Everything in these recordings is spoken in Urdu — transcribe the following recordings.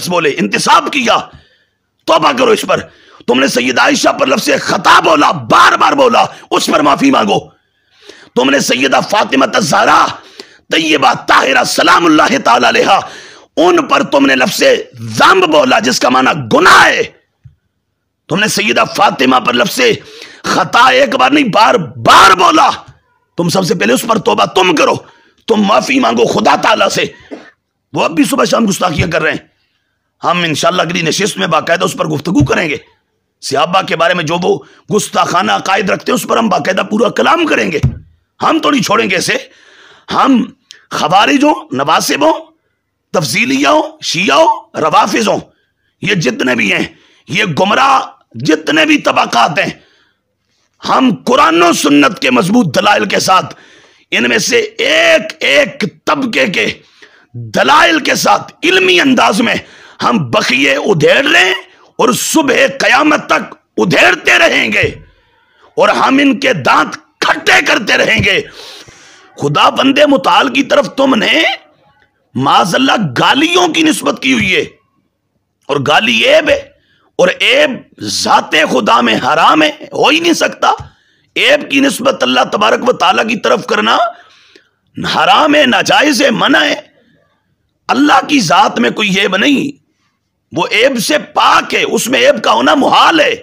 بولے، انتصاب کیا، توبہ کرو اس پر. تم نے سیدہ عائشہ پر لفظ خطا بولا، بار بار بولا، اس پر معافی مانگو. تم نے سیدہ فاطمہ الزہرا طیبہ طاہرہ سلام اللہ تعالی علیہا ان پر تم نے لفظ ذنب بولا جس کا معنی گناہ ہے. تم نے سیدہ فاطمہ پر لفظ خطا ایک بار نہیں بار بار بولا. تم سب سے پہلے اس پر توبہ تم کرو، تم معافی مانگو خدا تعالیٰ سے. وہ اب بھی صبح شام گستاخیاں کر رہے ہیں. ہم انشاءاللہ اگلی نشست میں باقاعدہ اس پر گفتگو کریں گے. صحابہ کے بارے میں جو وہ گستاخانہ عقائد رکھتے ہیں اس پر ہم باقاعدہ پورا کلام کریں گے. ہم تو نہیں چھوڑیں گے اسے. ہم خوارج ہوں، نواسب ہوں، تفضیلیہ ہوں، شیعہ ہوں، روافظ ہوں، یہ جتنے بھی ہیں، یہ گمراہ جتنے بھی طبقات ہیں، ہم قرآن و سنت کے مضبوط دلائل کے ساتھ ان میں سے ایک ایک طبقے کے دلائل کے ساتھ علمی انداز میں ہم بخیے ادھیڑ رہے اور صبح قیامت تک ادھیڑتے رہیں گے اور ہم ان کے دانت کھٹے کرتے رہیں گے. خدا بندے متعال کی طرف تم نے معاذ اللہ گالیوں کی نسبت کی ہوئی ہے، اور گالی عیب ہے، اور عیب ذات خدا میں حرام ہے، ہو ہی نہیں سکتا. عیب کی نسبت اللہ تبارک و تعالیٰ کی طرف کرنا حرام ہے، ناجائز ہے، منع ہے. اللہ کی ذات میں کوئی عیب نہیں، وہ عیب سے پاک ہے، اس میں عیب کا ہونا محال ہے.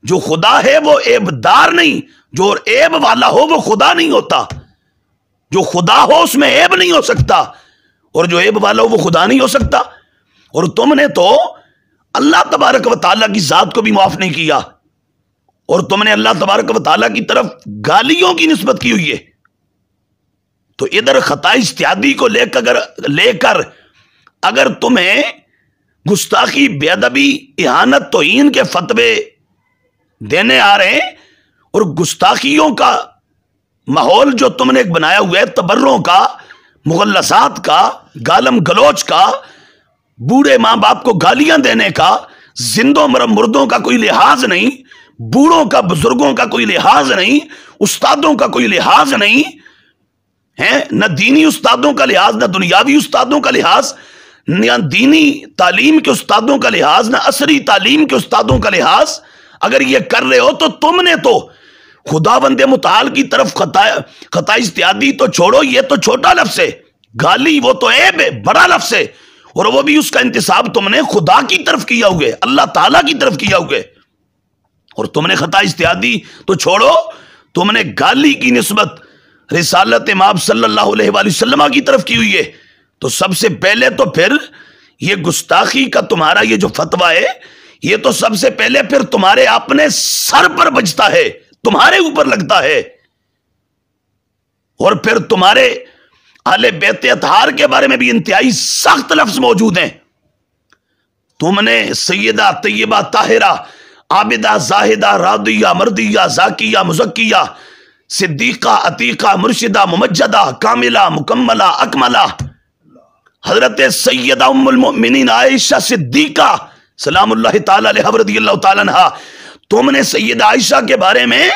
جو خدا ہے وہ عیب دار نہیں، جو عیب والا ہو وہ خدا نہیں ہوتا. جو خدا ہو اس میں عیب نہیں ہو سکتا، اور جو عیب والا ہو وہ خدا نہیں ہو سکتا. اور تم نے تو اللہ تبارک و تعالیٰ کی ذات کو بھی معاف نہیں کیا، اور تم نے اللہ تبارک و تعالیٰ کی طرف گالیوں کی نسبت کی ہوئی ہے. تو ادھر خطا اجتہادی کو لے کر اگر تمہیں گستاخی، بے ادبی، اہانت، توہین کے فتوے دینے آ رہے ہیں، اور گستاخیوں کا ماحول جو تم نے ایک بنایا ہوا ہے، تبروں کا، مغلظات کا، گالم گلوچ کا، بوڑھے ماں باپ کو گالیاں دینے کا، زندوں مردوں کا کوئی لحاظ نہیں، بوڑھوں کا بزرگوں کا کوئی لحاظ نہیں، استادوں کا کوئی لحاظ نہیں ہے، نہ دینی استادوں کا لحاظ، نہ دنیاوی استادوں کا لحاظ، نہ دینی تعلیم کے استادوں کا لحاظ، نہ عصری تعلیم کے استادوں کا لحاظ. اگر یہ کر رہے ہو تو تم نے تو خدا بند متعال کی طرف خطا اجتہادی تو چھوڑو، یہ تو چھوٹا لفظ ہے. گالی وہ تو عیب ہے، بڑا لفظ ہے، اور وہ بھی اس کا انتساب تم نے خدا کی طرف کیا ہوئے، اللہ تعالیٰ کی طرف کیا ہوئے. اور تم نے خطا اجتہادی تو چھوڑو، تم نے گالی کی نسبت رسالت مآب صلی اللہ علیہ وآلہ وسلم کی طرف کی ہوئی ہے. تو سب سے پہلے تو پھر یہ گستاخی کا تمہارا یہ جو فتویٰ ہے، یہ تو سب سے پہلے پھر تمہارے اپنے سر پر بجتا ہے، تمہارے اوپر لگتا ہے. اور پھر تمہارے اہل بیت اطہار کے بارے میں بھی انتہائی سخت لفظ موجود ہیں. تم نے سیدہ طیبہ طاہرہ عابدہ زاہدہ راضیہ مرضیہ زاکیہ مزکیہ صدیقہ عتیقہ مرشدہ ممجدہ کاملہ مکملہ اکملہ حضرت سیدہ ام المؤمنین عائشہ صدیقہ سلام اللہ تعالی علیہ رضی اللہ تعالی عنہ، تم نے سیدہ عائشہ کے بارے میں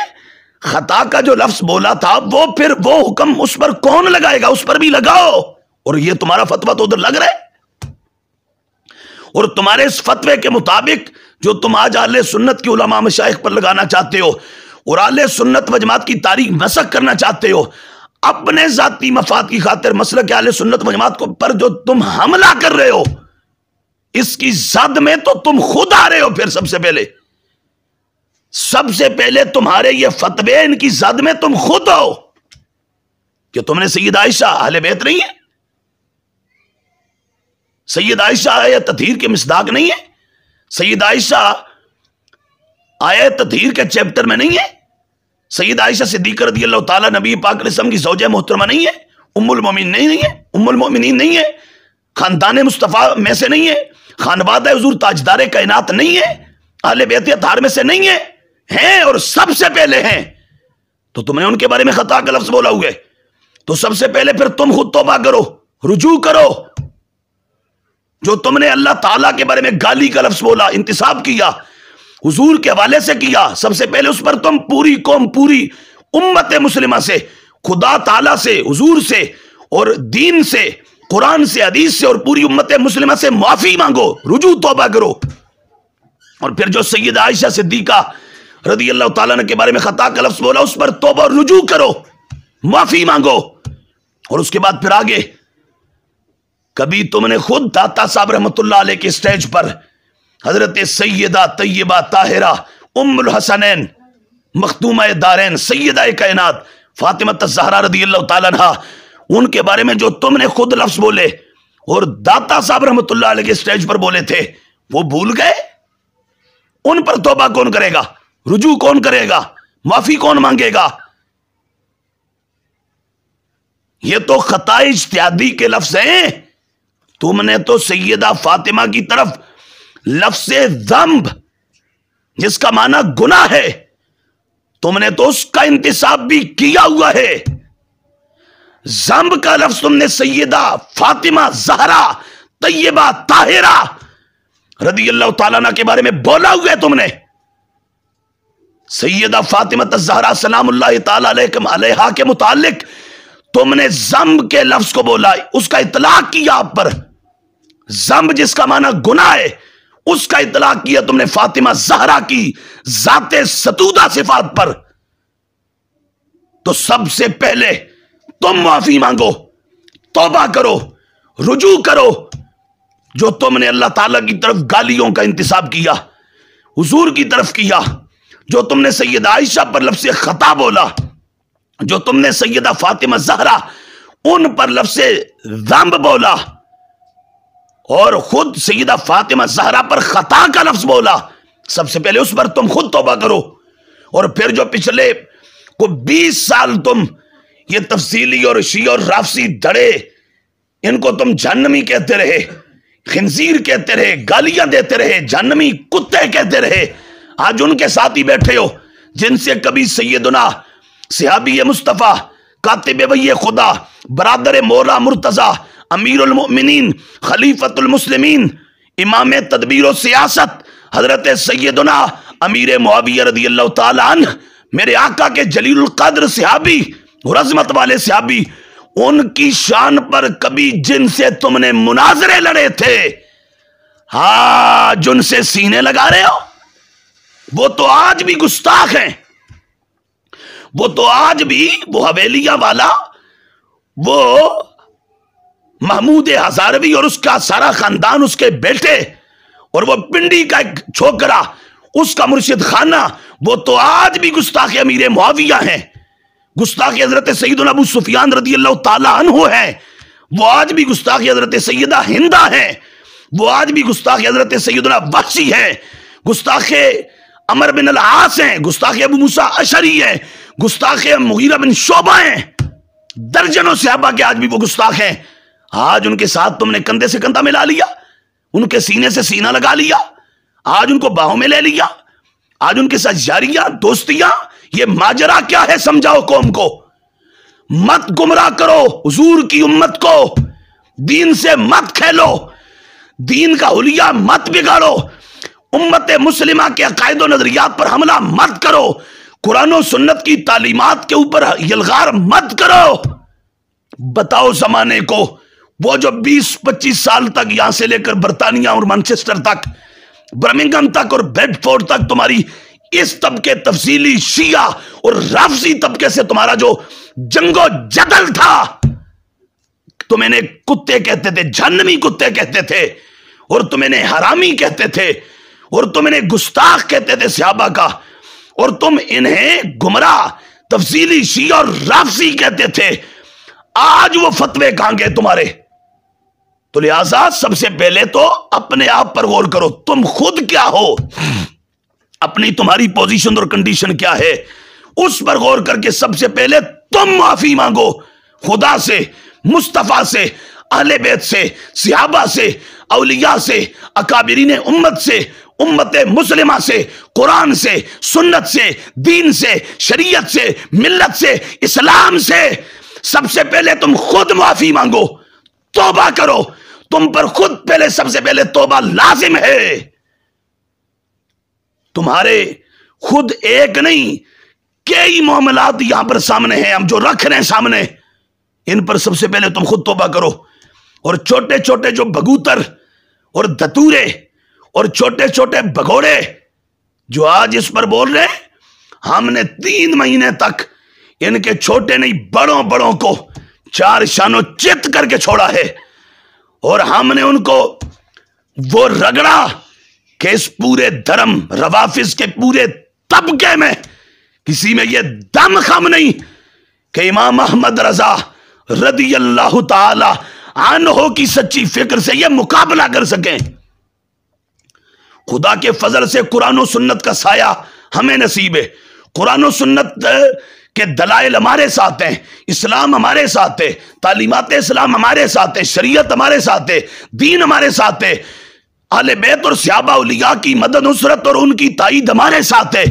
خطا کا جو لفظ بولا تھا، وہ پھر وہ حکم اس پر کون لگائے گا؟ اس پر بھی لگاؤ. اور یہ تمہارا فتویٰ تو ادھر لگ رہا ہے، اور تمہارے اس فتوے کے مطابق جو تم آج اہل سنت کی علماء مشائخ پر لگانا چاہتے ہو اور اہل سنت و جماعت کی تاریخ مسخ کرنا چاہتے ہو، اپنے ذاتی مفاد کی خاطر مسلک اہل سنت و جماعت پر جو تم حملہ کر رہے ہو، اس کی زد میں تو تم خود آ رہے ہو. پھر سب سے پہلے تمہارے یہ فتوے، ان کی زد میں تم خود ہو کہ تم نے سید عائشہ اہل بیت نہیں ہے، سید عائشہ آیت تطہیر کے مصداق نہیں ہے، سید عائشہ آیت تطہیر کے چیپٹر میں نہیں ہے، سید عائشہ صدیقہ رضی اللہ تعالیٰ نبی پاک علیہ السلام کی زوجہ محترمہ نہیں ہے، ام المؤمنین نہیں ہے، خاندان مصطفیٰ میں سے نہیں ہے، خانوادہ حضور تاجدار کائنات نہیں ہے، اہل بیت اطہار میں سے نہیں ہے، ہیں اور سب سے پہلے ہیں. تو تم نے ان کے بارے میں خطا کا لفظ بولا ہوا ہے. تو سب سے پہلے پھر تم خود توبہ کرو، رجوع کرو. جو تم نے اللہ تعالیٰ کے بارے میں گالی کا لفظ بولا، انتصاب کیا، حضور کے حوالے سے کیا، سب سے پہلے اس پر تم پوری قوم، پوری امت مسلمہ سے، خدا تعالیٰ سے، حضور سے اور دین سے قرآن سے، حدیث سے اور پوری امت مسلمہ سے معافی مانگو، رجوع توبہ کرو. اور پھر جو سید عائشہ صدیقہ رضی اللہ تعالیٰ عنہ کے بارے میں خطا کا لفظ بولا اس پر توبہ اور رجوع کرو، معافی مانگو. اور اس کے بعد پھر آگے کبھی تم نے خود داتا صاحب رحمت اللہ علیہ کے سٹیج پر حضرت سیدہ طیبہ طاہرہ ام الحسنین مختومہ دارین سیدہ کائنات فاطمہ الزہرا رضی اللہ تعالیٰ عنہ، ان کے بارے میں جو تم نے خود لفظ بولے اور داتا صاحب رحمت اللہ علیہ کے سٹیج پر بولے تھے وہ بھول گئے؟ ان پر توبہ کون کرے گا؟ رجوع کون کرے گا؟ معافی کون مانگے گا؟ یہ تو خطا اجتہادی کے لفظ ہیں. تم نے تو سیدہ فاطمہ کی طرف لفظ ذنب جس کا معنی گناہ ہے تم نے تو اس کا انتصاب بھی کیا ہوا ہے. ذنب کا لفظ تم نے سیدہ فاطمہ زہرا طیبہ طاہرہ رضی اللہ تعالیٰ عنہ کے بارے میں بولا ہوا ہے. تم نے سیدہ فاطمہ الزہرا سلام اللہ تعالیٰ علیہا کے متعلق تم نے ذنب کے لفظ کو بولا، اس کا اطلاق کیا آپ پر. ذنب جس کا معنی گناہ ہے اس کا اطلاق کیا تم نے فاطمہ زہرا کی ذات ستودہ صفات پر. تو سب سے پہلے تم معافی مانگو، توبہ کرو، رجوع کرو. جو تم نے اللہ تعالیٰ کی طرف گالیوں کا انتصاب کیا، حضور کی طرف کیا، جو تم نے سیدہ عائشہ پر لفظ خطا بولا، جو تم نے سیدہ فاطمہ زہرا ان پر لفظ ذنب بولا اور خود سیدہ فاطمہ زہرا پر خطا کا لفظ بولا، سب سے پہلے اس پر تم خود توبہ کرو. اور پھر جو پچھلے کو 20 سال تم یہ تفصیلی اور شیعہ اور رافضی دھڑے ان کو تم جہنمی کہتے رہے، خنزیر کہتے رہے، گالیاں دیتے رہے، جہنمی کتے کہتے رہے، آج ان کے ساتھ ہی بیٹھے ہو جن سے کبھی سیدنا صحابی مصطفیٰ کاتب وحی خدا برادر مولا مرتضی امیر المؤمنین خلیفۃ المسلمین امام تدبیر و سیاست حضرت سیدنا امیر معاویہ رضی اللہ تعالی عنہ میرے آقا کے جلیل القدر صحابی اور عظمت والے صحابی، ان کی شان پر کبھی جن سے تم نے مناظرے لڑے تھے، ہاں جن سے سینے لگا رہے ہو، وہ تو آج بھی گستاخ ہیں. وہ تو آج بھی وہ حویلیہ والا وہ محمود ہزاروی اور اس کا سارا خاندان، اس کے بیٹے اور وہ پنڈی کا ایک چھوکرا اس کا مرشد خانہ، وہ تو آج بھی گستاخ امیر معاویہ ہیں، گستاخ حضرت سیدنا ابو سفیان رضی اللہ تعالیٰ عنہ ہیں، وہ آج بھی گستاخ حضرت سیدہ ہندہ ہیں، وہ آج بھی گستاخ حضرت سیدنا وحشی ہیں، گستاخ عمر بن العاص ہیں، گستاخ ابو موسیٰ اشعری ہیں، گستاخ مغیرہ بن شعبہ ہیں، درجنوں صحابہ کے آج بھی وہ گستاخ ہیں. آج ان کے ساتھ تم نے کندھے سے کندھا ملا لیا، ان کے سینے سے سینہ لگا لیا، آج ان کو باہوں میں لے لیا، آج ان کے ساتھ یاریاں دوستیاں. یہ ماجرا کیا ہے؟ سمجھاؤ قوم کو. مت گمراہ کرو حضور کی امت کو، دین سے مت کھیلو، دین کا حلیہ مت بگاڑو، امت مسلمہ کے عقائد و نظریات پر حملہ مت کرو، قرآن و سنت کی تعلیمات کے اوپر یلغار مت کرو. بتاؤ زمانے کو، وہ جو 20-25 سال تک یہاں سے لے کر برطانیہ اور مانچسٹر تک، برمنگم تک اور بیڈ فورڈ تک تمہاری اس طبقے تفصیلی شیعہ اور رافضی طبقے سے تمہارا جو جنگ و جدل تھا، تم انہیں کتے کہتے تھے، جہنمی کتے کہتے تھے، اور تم انہیں حرامی کہتے تھے، اور تم انہیں گستاخ کہتے تھے صحابہ کا، اور تم انہیں گمراہ تفصیلی شیعہ اور رافضی کہتے تھے. آج وہ فتوے کہاں گئے تمہارے؟ تو لہذا سب سے پہلے تو اپنے آپ پر غور کرو، تم خود کیا ہو، اپنی تمہاری پوزیشن اور کنڈیشن کیا ہے، اس پر غور کر کے سب سے پہلے تم معافی مانگو خدا سے، مصطفیٰ سے، اہل بیت سے، صحابہ سے، اولیاء سے، اکابرین امت سے، امت مسلمہ سے، قرآن سے، سنت سے، دین سے، شریعت سے، ملت سے، اسلام سے. سب سے پہلے تم خود معافی مانگو، توبہ کرو. تم پر خود پہلے سب سے پہلے توبہ لازم ہے. تمہارے خود ایک نہیں کئی معاملات یہاں پر سامنے ہیں، ہم جو رکھ رہے ہیں سامنے، ان پر سب سے پہلے تم خود توبہ کرو. اور چھوٹے چھوٹے جو بگوتر اور دتورے اور چھوٹے چھوٹے بگوڑے جو آج اس پر بول رہے ہیں، ہم نے 3 مہینے تک ان کے چھوٹے نہیں بڑوں بڑوں کو 4 شانوں چت کر کے چھوڑا ہے، اور ہم نے ان کو وہ رگڑا کہ اس پورے دھرم روافظ کے پورے طبقے میں کسی میں یہ دم خم نہیں کہ امام احمد رضا رضی اللہ تعالی عنہ کی سچی فکر سے یہ مقابلہ کر سکیں۔ خدا کے فضل سے قرآن و سنت کا سایہ ہمیں نصیب ہے، قرآن و سنت کے دلائل ہمارے ساتھ ہیں، اسلام ہمارے ساتھ ہے، تعلیمات اسلام ہمارے ساتھ ہے، شریعت ہمارے ساتھ ہے، دین ہمارے ساتھ ہے، اہل بیت اور صحابہ اولیاء کی مدد نصرت اور ان کی تائید ہمارے ساتھ ہے،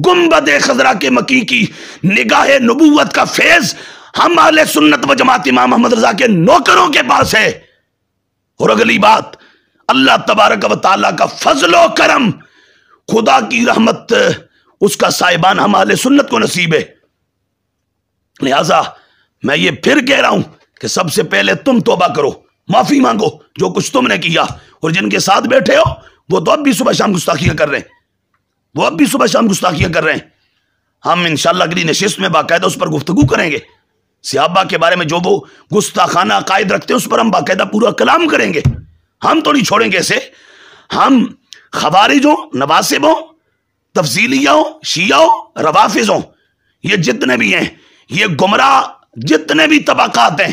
گنبد خضرا کے مکی کی نگاہ نبوت کا فیض ہم اہل سنت و جماعت امام احمد رضا کے نوکروں کے پاس ہے۔ اور اگلی بات، اللہ تبارک و تعالیٰ کا فضل و کرم، خدا کی رحمت، اس کا سائبان ہم اہل سنت کو نصیب ہے۔ لہذا میں یہ پھر کہہ رہا ہوں کہ سب سے پہلے تم توبہ کرو، معافی مانگو جو کچھ تم نے کیا، اور جن کے ساتھ بیٹھے ہو وہ تو اب بھی صبح شام گستاخیاں کر رہے ہیں، وہ اب بھی صبح شام گستاخیاں کر رہے ہیں۔ ہم انشاءاللہ اگلی نشست میں باقاعدہ اس پر گفتگو کریں گے، صحابہ کے بارے میں جو وہ گستاخانہ عقائد رکھتے ہیں اس پر ہم باقاعدہ پورا کلام کریں گے۔ ہم تو نہیں چھوڑیں گے اسے، ہم خوارج ہوں، نواسب ہوں، تفضیلیہ ہوں، شیعہ ہوں، روافظ ہوں، یہ جتنے بھی ہیں، یہ گمراہ جتنے بھی طبقات ہیں،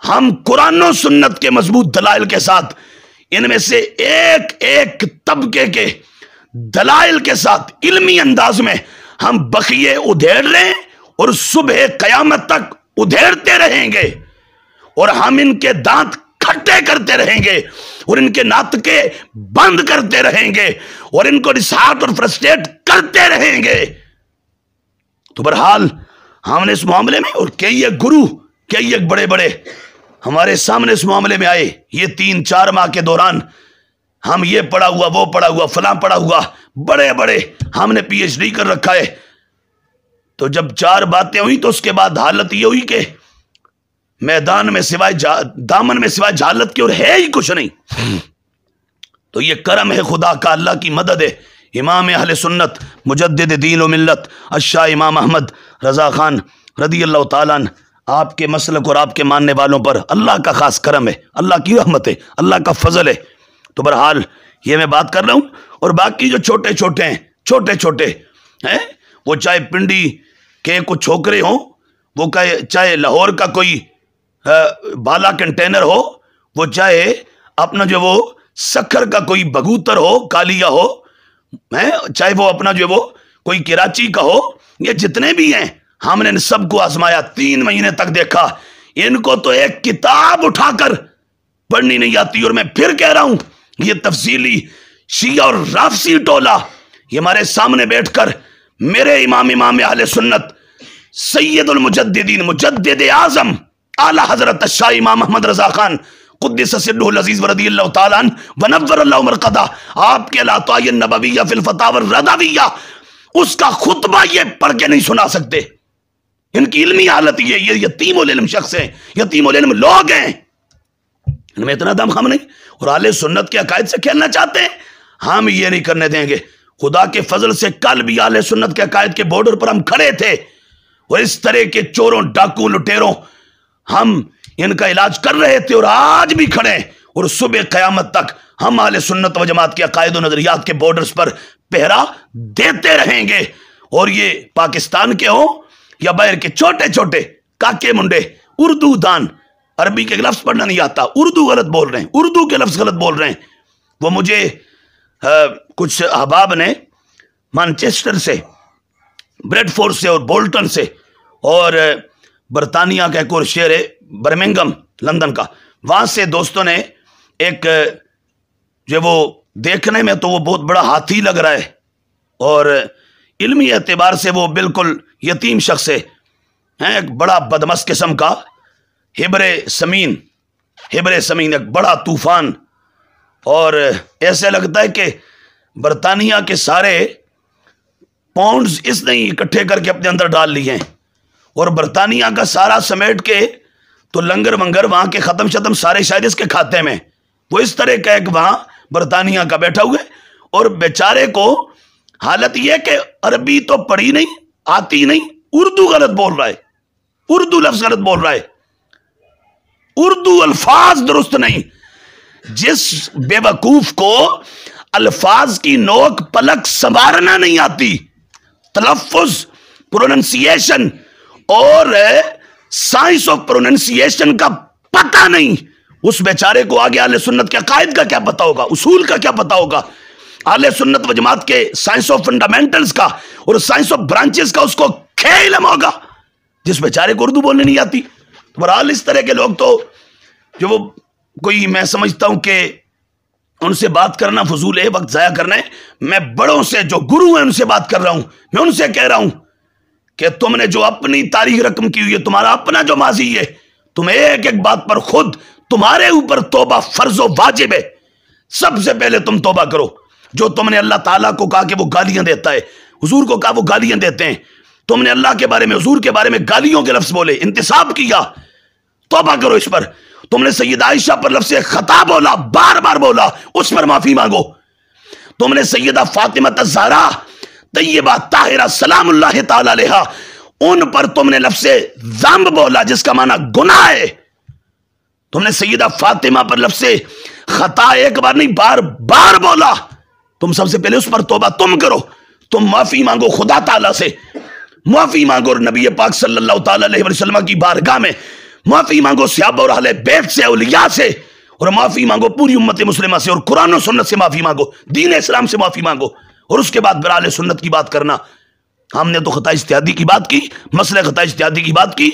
ہم قرآن و سنت کے مضبوط دلائل کے ساتھ ان میں سے ایک ایک طبقے کے دلائل کے ساتھ علمی انداز میں ہم بخیے ادھیڑ رہے ہیں، اور صبح قیامت تک ادھیڑتے رہیں گے، اور ہم ان کے دانت کھٹے کرتے رہیں گے، اور ان کے ناطقے بند کرتے رہیں گے، اور ان کو ڈسہارٹ اور فرسٹریٹ کرتے رہیں گے۔ تو بہرحال ہم نے اس معاملے میں، اور کئی ایک گرو، کئی ایک بڑے بڑے ہمارے سامنے اس معاملے میں آئے، یہ 3-4 ماہ کے دوران ہم یہ پڑھا ہوا، وہ پڑھا ہوا، فلاں پڑھا ہوا، بڑے بڑے ہم نے پی ایچ ڈی کر رکھا ہے۔ تو جب 4 باتیں ہوئی تو اس کے بعد حالت یہ ہوئی کہ میدان میں سوائے دامن میں سوائے جہالت کے اور ہے ہی کچھ نہیں۔ تو یہ کرم ہے خدا کا، اللہ کی مدد ہے۔ امام اہل سنت مجدد دین و ملت الشاہ امام احمد رضا خان رضی اللہ تعالیٰ عنہ، آپ کے مسلک اور آپ کے ماننے والوں پر اللہ کا خاص کرم ہے، اللہ کی رحمت ہے، اللہ کا فضل ہے۔ تو بہرحال یہ میں بات کر رہا ہوں، اور باقی جو چھوٹے چھوٹے ہیں، چھوٹے چھوٹے ہیں، وہ چاہے پنڈی کے کچھ چھوکرے ہوں، وہ چاہے لاہور کا کوئی بالا کنٹینر ہو، وہ چاہے اپنا جو وہ سکھر کا کوئی بگوتر ہو، کالیا ہو، چاہے وہ اپنا جو وہ کوئی کراچی کا ہو، یہ جتنے بھی ہیں ہم نے ان سب کو آزمایا، 3 مہینے تک دیکھا۔ ان کو تو ایک کتاب اٹھا کر پڑھنی نہیں آتی، اور میں پھر کہہ رہا ہوں یہ تفصیلی شیعہ اور رافضی ٹولہ یہ ہمارے سامنے بیٹھ کر میرے امام اہل سنت سید المجددین مجدد اعظم اعلی حضرت الشاہ امام احمد رضا خان قدس سرہ العزیز ورضی اللہ تعالیٰ عنہ ونور اللہ مرقدہ، آپ کے لاتعی النبویہ فی الفتاوی الرضویہ، اس کا خطبہ یہ پڑھ کے نہیں سنا سکتے۔ ان کی علمی حالت یہ یتیم العلم شخص ہیں، یتیم العلم لوگ ہیں، ان میں اتنا دم خم نہیں، اور اہل سنت کے عقائد سے کھیلنا چاہتے ہیں، ہم یہ نہیں کرنے دیں گے۔ خدا کے فضل سے کل بھی اہل سنت کے عقائد کے بارڈر پر ہم کھڑے تھے، اور اس طرح کے چوروں، ڈاکو، لٹیروں ہم ان کا علاج کر رہے تھے، اور آج بھی کھڑے ہیں، اور صبح قیامت تک ہم اہل سنت و جماعت کے عقائد و نظریات کے بارڈرز پر پہرا دیتے رہیں گے۔ اور یہ پاکستان کے ہوں یا باہر کے چھوٹے چھوٹے کاکے منڈے اردو دان، عربی کے لفظ پڑھنا نہیں آتا، اردو غلط بول رہے ہیں، اردو کے لفظ غلط بول رہے ہیں۔ وہ مجھے کچھ احباب نے مانچسٹر سے، بریڈ فورڈ سے، اور بولٹن سے، اور برطانیہ کا ایک اور شہر ہے برمنگم لندن کا، وہاں سے دوستوں نے ایک جو وہ دیکھنے میں تو وہ بہت بڑا ہاتھی لگ رہا ہے، اور علمی اعتبار سے وہ بالکل یتیم شخص ہے، ایک بڑا بدمست قسم کا ہبر سمین، ایک بڑا طوفان، اور ایسے لگتا ہے کہ برطانیہ کے سارے پاؤنڈز اس نے اکٹھے کر کے اپنے اندر ڈال لیے ہیں، اور برطانیہ کا سارا سمیٹ کے تو لنگر ونگر وہاں کے ختم شتم سارے شاید اس کے کھاتے میں. وہ اس طرح کا ایک وہاں برطانیہ کا بیٹھا ہوئے اور بیچارے کو حالت یہ کہ عربی تو پڑھی نہیں, آتی نہیں, اردو غلط بول رہا ہے, اردو لفظ غلط بول رہا ہے, اردو الفاظ درست نہیں. جس بے وقوف کو الفاظ کی نوک پلک سنوارنا نہیں آتی, تلفظ, پروننسیشن اور سائنس آف پروننسیشن کا پتہ نہیں, اس بیچارے کو آگے اہل سنت کے عقائد کا کیا پتا ہوگا, اصول کا کیا پتا ہوگا, اہل سنت و جماعت کے سائنس آف فنڈامنٹلز کا اور سائنس آف برانچز کا اس کو کیا علم ہوگا جس بیچارے کو اردو بولنے نہیں آتی. بہرحال اس طرح کے لوگ تو جو وہ کوئی, میں سمجھتا ہوں کہ ان سے بات کرنا فضول ہے, وقت ضائع کرنا ہے. میں بڑوں سے جو گرو ہیں ان سے بات کر رہا ہوں, میں ان سے کہہ رہا ہوں کہ تم نے جو اپنی تاریخ رقم کی ہوئی ہے, تمہارا اپنا جو ماضی ہے, تم ایک ایک بات پر خود تمہارے اوپر توبہ فرض و واجب ہے. سب سے پہلے تم توبہ کرو. جو تم نے اللہ تعالیٰ کو کہا کہ وہ گالیاں دیتا ہے, حضور کو کہا وہ گالیاں دیتے ہیں, تم نے اللہ کے بارے میں, حضور کے بارے میں گالیوں کے لفظ بولے, انتصاب کیا, توبہ کرو اس پر. تم نے سیدہ عائشہ پر لفظ خطا بولا, بار بار بولا, اس پر معافی مانگو. تم نے سیدہ فاطمہ الزہرا طیبہ طاہرہ سلام اللہ تعالی علیہا, ان پر تم نے لفظ ذنب بولا جس کا معنی گناہ ہے. تم نے سیدہ فاطمہ پر لفظ خطا ایک بار نہیں بار بار بولا. تم سب سے پہلے اس پر توبہ تم کرو, تم معافی مانگو خدا تعالیٰ سے, معافی مانگو نبی پاک صلی اللہ تعالی علیہ وسلم کی بارگاہ میں, معافی مانگو صحابہ اور اہل بیت سے, اولیاء سے, اور معافی مانگو پوری امت مسلمہ سے, اور قرآن و سنت سے معافی مانگو, دین اسلام سے معافی مانگو, اور اس کے بعد پھر اہل سنت کی بات کرنا. ہم نے تو خطا اجتہادی کی بات کی, مسئلہ خطا اجتہادی کی بات کی,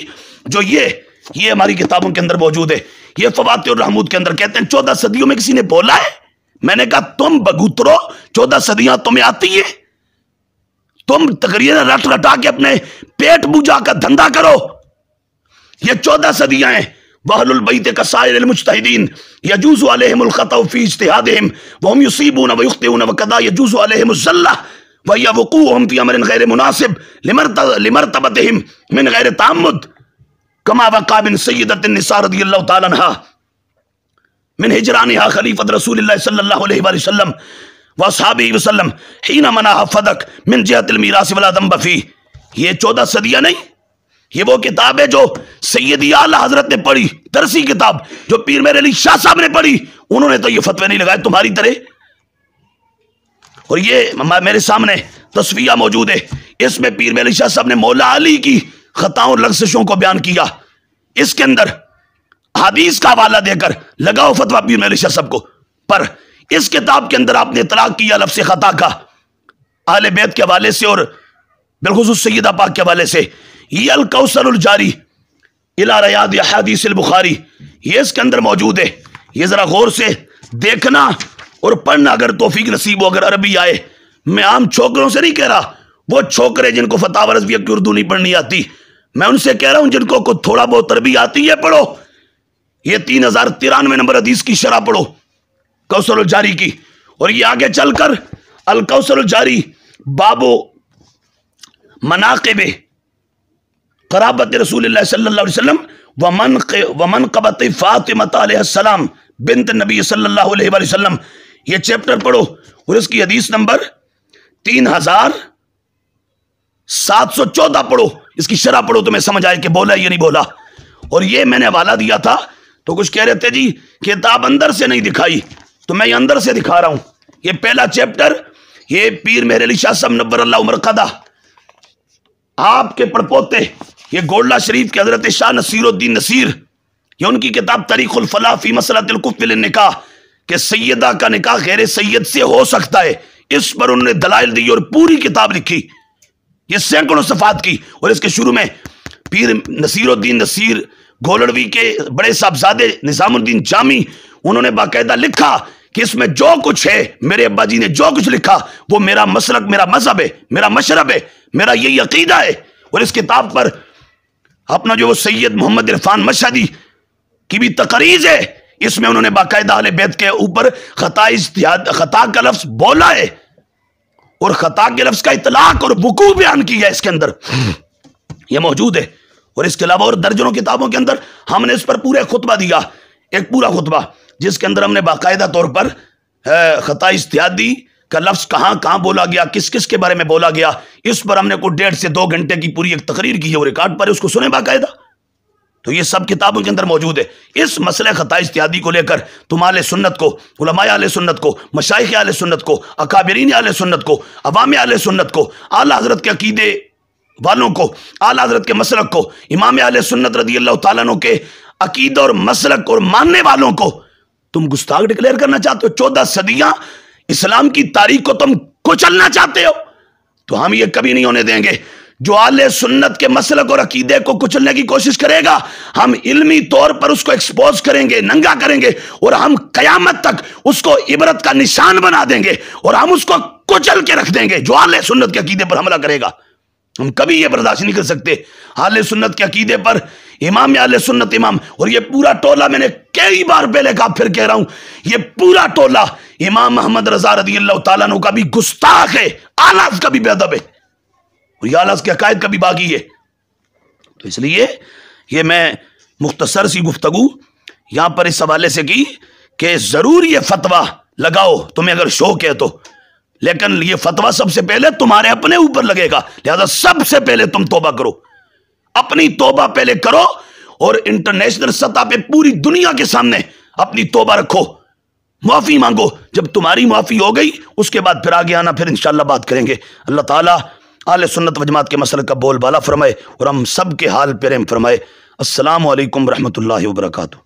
جو یہ ہماری کتابوں کے اندر موجود ہے. یہ فواتح الرحمود کے اندر کہتے ہیں 14 صدیوں میں کسی نے بولا ہے. میں نے کہا تم بگوترو 14 صدیاں تمہیں آتی ہے, تم تقریر رٹ رٹا کے اپنے پیٹ بوجھا کا دھندا کرو. یہ 14 صدیاں ہیں. وَأَهْلُ الْبَيْتِ كَسَائِرِ الْمُجْتَهِدِينَ يَجُوزُ عَلَيْهِمُ الْخَطَأُ فِي اجْتِهَادِهِمْ وَهُمْ يُصِيبُونَ وَيُخْطِئُونَ وَكَذَا يَجُوزُ عَلَيْهِمُ الزَّلَّةُ وَهِيَ وُقُوعُهُمْ فِي أَمْرٍ غَيْرِ مُنَاسِبٍ لِمَرْتَبَتِهِمْ مِنْ غَيْرِ تَعَمُّدٍ كَمَا وَقَعَ مِنْ سَيِّدَةِ النِّسَاءِ رضي الله تعالى عنها من هجرانها خليفة رسول الله صلى الله عليه وسلم وأصحابه وسلم حين منعها فدك من جهة الميراث ولا ذنب فيه. یہ 14 صدیاں نہیں, یہ وہ کتاب ہے جو سیدی اعلیٰ حضرت نے پڑھی, درسی کتاب جو پیر میر علی شاہ صاحب نے پڑھی. انہوں نے تو یہ فتوے نہیں لگائے تمہاری طرح. اور یہ میرے سامنے تصفیہ موجود ہے, اس میں پیر میر علی شاہ صاحب نے مولا علی کی خطاؤں اور لغزشوں کو بیان کیا. اس کے اندر حدیث کا حوالہ دے کر لگاؤ فتویٰ پیر میر علی شاہ صاحب کو. پر اس کتاب کے اندر آپ نے اطلاق کیا لفظ خطا کا اہل بیت کے حوالے سے اور بالخصوص سیدہ پاک کے حوالے سے. یہ الکوثر الجاری الی ریاض احادیث البخاری, یہ اس کے اندر موجود ہے. یہ ذرا غور سے دیکھنا اور پڑھنا اگر توفیق نصیب ہو, اگر عربی آئے. میں عام چھوکروں سے نہیں کہہ رہا, وہ چھوکرے جن کو فتاوی رضویہ کی اردو نہیں پڑھنی آتی, میں ان سے کہہ رہا ہوں جن کو تھوڑا بہت عربی آتی ہے پڑھو. یہ 3093 نمبر حدیث کی شرح پڑھو کوثر الجاری کی. اور یہ آگے چل کر الکوثر الجاری بابو مناقب قرابت رسول اللہ صلی اللہ علیہ وسلم ومنقبت فاطمہ علیہ السلام بنت نبی صلی اللہ علیہ وسلم, یہ چیپٹر پڑھو. اور اس کی حدیث نمبر 3714 پڑھو, اس کی شرح پڑھو, تمہیں سمجھ آئے کہ بولا یا نہیں بولا. اور یہ میں نے حوالہ دیا تھا تو کچھ کہہ رہے تھے جی کتاب اندر سے نہیں دکھائی, تو میں یہ اندر سے دکھا رہا ہوں. یہ پہلا چیپٹر, یہ پیر مہر علی شاہ صاحب نبر اللہ مرقدہ آپ کے پڑپوتے, یہ گولڈا شریف کے حضرت شاہ نصیر الدین نصیر, یہ ان کی کتاب تاریخ الفلاح فی مسئلۃ الکفء للنکاح, کہ سیدہ کا نکاح غیر سید سے ہو سکتا ہے, اس پر انہوں نے دلائل دی اور پوری کتاب لکھی. یہ سینکڑوں صفحات کی. اور اس کے شروع میں پیر نصیر الدین نصیر گولڑوی کے بڑے صاحبزادے نظام الدین جامی, انہوں نے باقاعدہ لکھا کہ اس میں جو کچھ ہے, میرے ابا جی نے جو کچھ لکھا وہ میرا مسلک, میرا مذہب ہے, میرا مشرب ہے, میرا یہی عقیدہ ہے. اور اس کتاب پر اپنا جو وہ سید محمد عرفان مشہدی کی بھی تقریض ہے, اس میں انہوں نے باقاعدہ اہل بیت کے اوپر خطا کا لفظ بولا ہے اور خطا کے لفظ کا اطلاق اور وقوع بیان کیا ہے. اس کے اندر یہ موجود ہے. اور اس کے علاوہ اور درجنوں کتابوں کے اندر ہم نے اس پر پورا خطبہ دیا، ایک پورا خطبہ جس کے اندر ہم نے باقاعدہ طور پر خطا اجتہادی کا لفظ کہاں کہاں بولا گیا، کس کس کے بارے میں بولا گیا، اس پر ہم نے کوئی 1.5 سے 2 گھنٹے کی پوری ایک تقریر کی ہے، وہ ریکارڈ پر ہے، اس کو سنیں باقاعدہ۔ تو یہ سب کتابوں کے اندر موجود ہے۔ اس مسئلہ خطا اجتہادی کو لے کر تم اہل سنت کو، علماء اہل سنت کو، مشائخ اہل سنت کو، اکابرین اہل سنت کو، عوام اہل سنت کو، اعلیٰ حضرت کے عقیدے والوں کو، اعلیٰ حضرت کے مسلک کو، امام اہل سنت رضی اللہ تعالیٰ عنہ کے عقیدہ اور مسلک اور ماننے والوں کو تم گستاخ ڈکلیئر کرنا چاہتے ہو؟ 14 صدیاں اسلام کی تاریخ کو تم کچلنا چاہتے ہو؟ تو ہم یہ کبھی نہیں ہونے دیں گے۔ جو اہل سنت کے مسلک اور عقیدے کو کچلنے کی کوشش کرے گا، ہم علمی طور پر اس کو ایکسپوز کریں گے، ننگا کریں گے، اور ہم قیامت تک اس کو عبرت کا نشان بنا دیں گے، اور ہم اس کو کچل کے رکھ دیں گے جو اہل سنت کے عقیدے پر حملہ کرے گا۔ ہم کبھی یہ برداشت نہیں کر سکتے۔ اہل سنت کے عقیدے پر امام اہل سنت امام، اور یہ پورا ٹولہ، میں نے کئی بار پہلے کہا پھر کہہ رہا ہوں، یہ پورا ٹولہ امام محمد رضا رضی اللہ تعالیٰ عنہ کا بھی گستاخ ہے، اعلیٰ کا بھی بے ادب ہے، اور یہ اعلیٰ کے عقائد کا بھی باغی ہے۔ تو اس لیے یہ میں مختصر سی گفتگو یہاں پر اس حوالے سے کی کہ ضرور یہ فتویٰ لگاؤ تمہیں اگر شوق ہے تو، لیکن یہ فتویٰ سب سے پہلے تمہارے اپنے اوپر لگے گا، لہذا سب سے پہلے تم توبہ کرو، اپنی توبہ پہلے کرو، اور انٹرنیشنل سطح پہ پوری دنیا کے سامنے اپنی توبہ رکھو، معافی مانگو۔ جب تمہاری معافی ہو گئی اس کے بعد پھر آگے آنا، پھر انشاءاللہ بات کریں گے۔ اللہ تعالیٰ اہل سنت و جماعت کے مسلک کا بول بالا فرمائے اور ہم سب کے حال پہ رحم فرمائے۔ السلام علیکم ورحمۃ اللہ وبرکاتہ۔